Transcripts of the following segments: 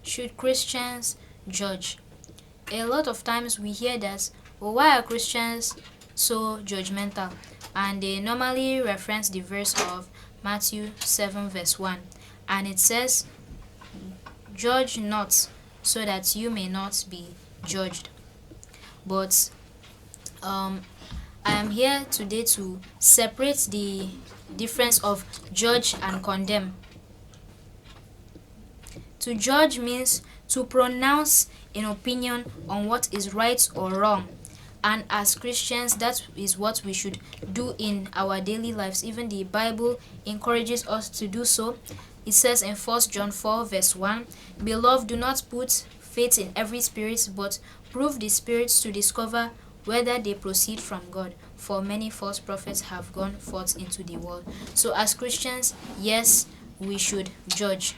Should Christians judge? A lot of times we hear that, well, why are Christians so judgmental? And they normally reference the verse of Matthew 7 verse 1. And it says, judge not, so that you may not be judged. But I am here today to separate the difference of judge and condemn. To judge means to pronounce an opinion on what is right or wrong. And as Christians, that is what we should do in our daily lives. Even the Bible encourages us to do so. It says in 1 John 4 verse 1, "Beloved, do not put faith in every spirit, but prove the spirits to discover whether they proceed from God. For many false prophets have gone forth into the world." So as Christians, yes, we should judge.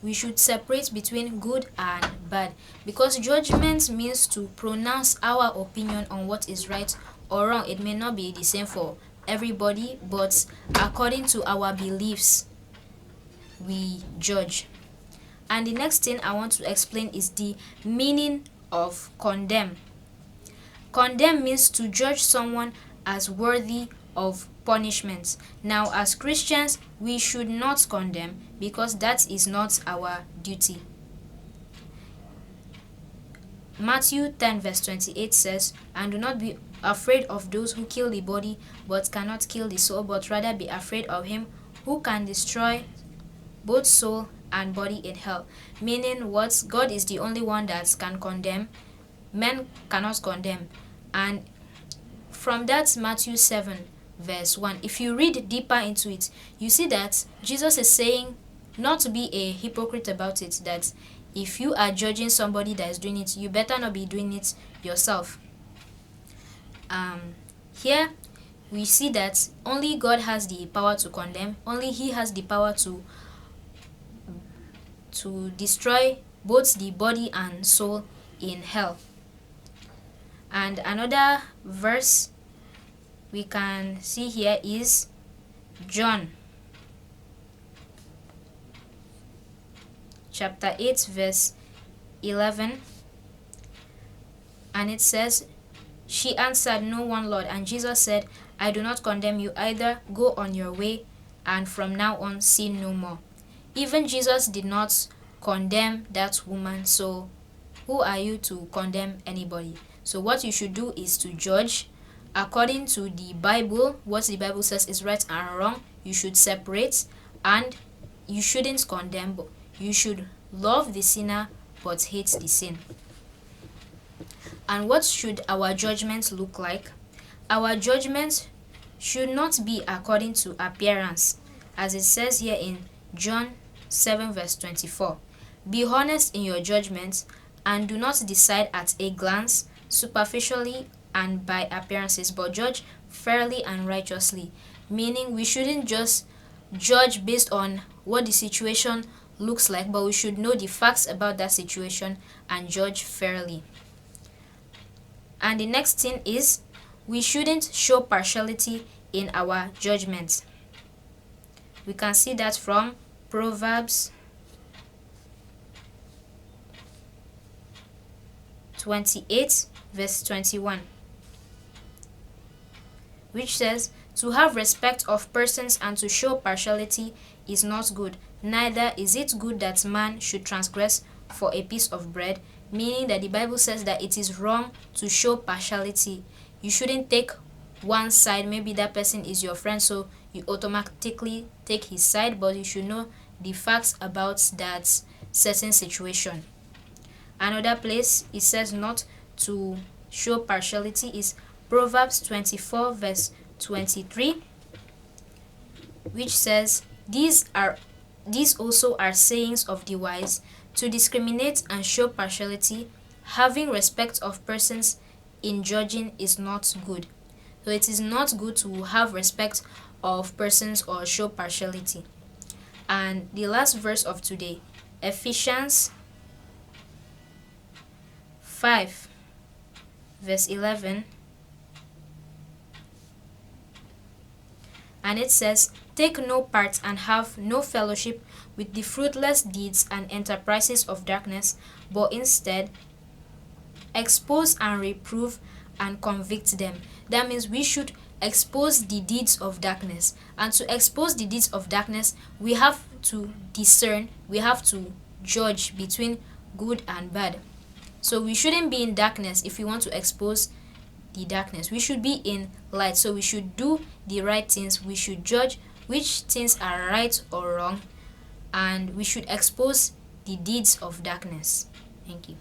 We should separate between good and bad, because judgment means to pronounce our opinion on what is right or wrong. It may not be the same for everybody, but according to our beliefs, we judge. And the next thing I want to explain is the meaning of condemn. Condemn means to judge someone as worthy of punishment. Now, as Christians, we should not condemn, because that is not our duty. Matthew 10 verse 28 says, "And do not be afraid of those who kill the body, but cannot kill the soul, but rather be afraid of him who can destroy both soul and body in hell." Meaning what? God is the only one that can condemn. Men cannot condemn. And from that Matthew 7 verse 1, if you read deeper into it, you see that Jesus is saying not to be a hypocrite about it, that if you are judging somebody that is doing it, you better not be doing it yourself. Here we see that only God has the power to condemn. Only He has the power to destroy both the body and soul in hell. And another verse we can see here is John chapter 8 verse 11, and it says, "She answered, No one, Lord. And Jesus said, I do not condemn you either. Go on your way, and from now on sin no more." Even Jesus did not condemn that woman, so who are you to condemn anybody? So what you should do is to judge according to the Bible. What the Bible says is right and wrong. You should separate, and you shouldn't condemn. You should love the sinner but hate the sin. And what should our judgment look like? Our judgment should not be according to appearance, as it says here in John 7 verse 24. "Be honest in your judgment, and do not decide at a glance, superficially and by appearances, but judge fairly and righteously." Meaning we shouldn't just judge based on what the situation looks like, but we should know the facts about that situation and judge fairly. And the next thing is, we shouldn't show partiality in our judgment. We can see that from Proverbs 28 verse 21, which says, "To have respect of persons and to show partiality is not good, neither is it good that man should transgress for a piece of bread." Meaning that the Bible says that it is wrong to show partiality. You shouldn't take one side. Maybe that person is your friend, so you automatically take his side, but you should know the facts about that certain situation. Another place it says not to show partiality is Proverbs 24 verse 23, which says, These also are sayings of the wise, to discriminate and show partiality, having respect of persons in judging is not good." So it is not good to have respect of persons or show partiality. And the last verse of today, Ephesians 5 verse 11, and it says, take no part and have no fellowship with the fruitless deeds and enterprises of darkness, but instead expose and reprove and convict them. That means we should expose the deeds of darkness. And to expose the deeds of darkness, we have to discern, we have to judge between good and bad. So we shouldn't be in darkness if we want to expose the darkness. We should be in light. So we should do the right things. We should judge which things are right or wrong, and we should expose the deeds of darkness. Thank you.